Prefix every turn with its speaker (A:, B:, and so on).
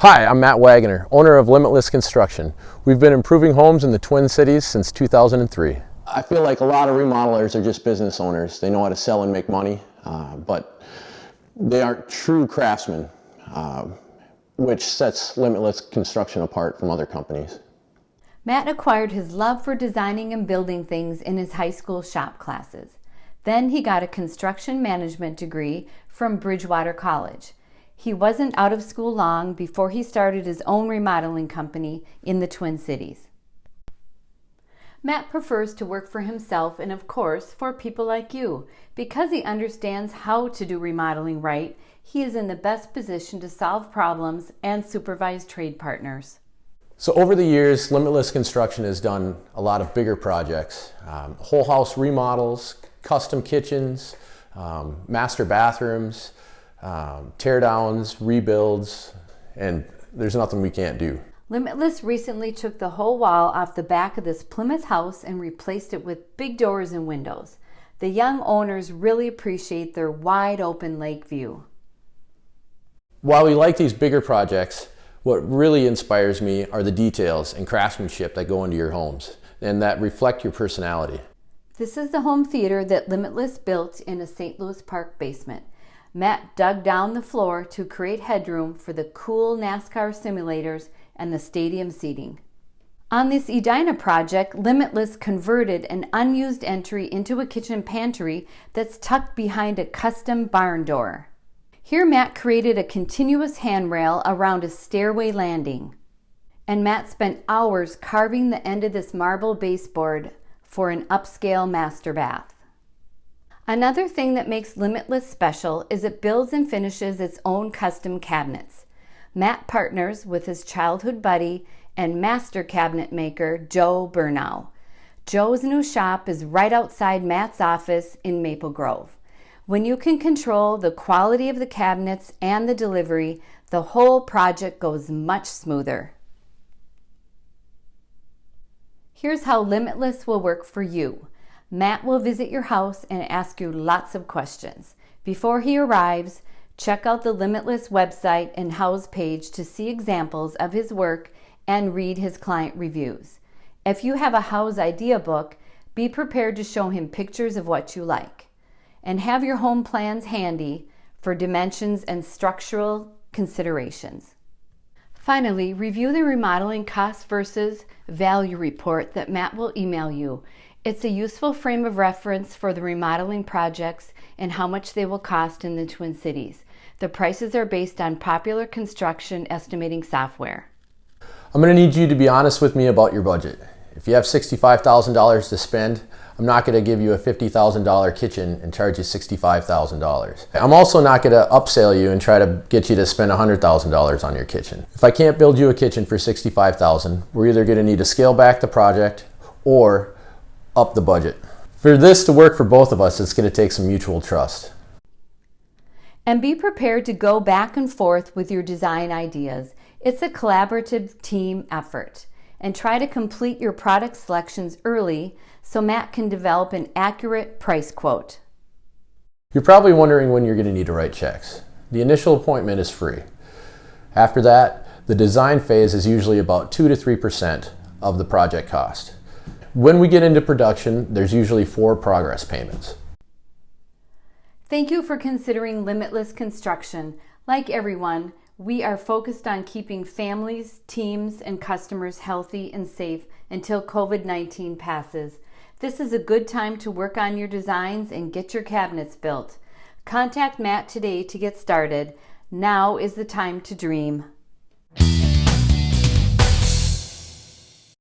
A: Hi, I'm Matt Wagoner, owner of Limitless Construction. We've been improving homes in the Twin Cities since 2003. I feel like a lot of remodelers are just business owners. They know how to sell and make money, but they aren't true craftsmen, which sets Limitless Construction apart from other companies.
B: Matt acquired his love for designing and building things in his high school shop classes. Then he got a construction management degree from Bridgewater College. He wasn't out of school long before he started his own remodeling company in the Twin Cities. Matt prefers to work for himself and, of course, for people like you. Because he understands how to do remodeling right, he is in the best position to solve problems and supervise trade partners.
A: So over the years, Limitless Construction has done a lot of bigger projects, whole house remodels, custom kitchens, master bathrooms, tear downs, rebuilds, and there's nothing we can't do.
B: Limitless recently took the whole wall off the back of this Plymouth house and replaced it with big doors and windows. The young owners really appreciate their wide open lake view.
A: While we like these bigger projects, what really inspires me are the details and craftsmanship that go into your homes and that reflect your personality.
B: This is the home theater that Limitless built in a St. Louis Park basement. Matt dug down the floor to create headroom for the cool NASCAR simulators and the stadium seating. On this Edina project, Limitless converted an unused entry into a kitchen pantry that's tucked behind a custom barn door. Here Matt created a continuous handrail around a stairway landing. And Matt spent hours carving the end of this marble baseboard for an upscale master bath. Another thing that makes Limitless special is it builds and finishes its own custom cabinets. Matt partners with his childhood buddy and master cabinet maker, Joe Burnau. Joe's new shop is right outside Matt's office in Maple Grove. When you can control the quality of the cabinets and the delivery, the whole project goes much smoother. Here's how Limitless will work for you. Matt will visit your house and ask you lots of questions. Before he arrives, check out the Limitless website and house page to see examples of his work and read his client reviews. If you have a house idea book, be prepared to show him pictures of what you like. And have your home plans handy for dimensions and structural considerations. Finally, review the remodeling cost versus value report that Matt will email you. It's a useful frame of reference for the remodeling projects and how much they will cost in the Twin Cities. The prices are based on popular construction estimating software.
A: I'm going to need you to be honest with me about your budget. If you have $65,000 to spend, I'm not going to give you a $50,000 kitchen and charge you $65,000. I'm also not going to upsell you and try to get you to spend $100,000 on your kitchen. If I can't build you a kitchen for $65,000, we're either going to need to scale back the project or up the budget. For this to work for both of us, it's going to take some mutual trust.
B: And be prepared to go back and forth with your design ideas. It's a collaborative team effort. And try to complete your product selections early so Matt can develop an accurate price quote.
A: You're probably wondering when you're going to need to write checks. The initial appointment is free. After that, the design phase is usually about 2 to 3% of the project cost. When we get into production, there's usually 4 progress payments.
B: Thank you for considering Limitless Construction. Like everyone, we are focused on keeping families, teams, and customers healthy and safe until COVID-19 passes. This is a good time to work on your designs and get your cabinets built. Contact Matt today to get started. Now is the time to dream.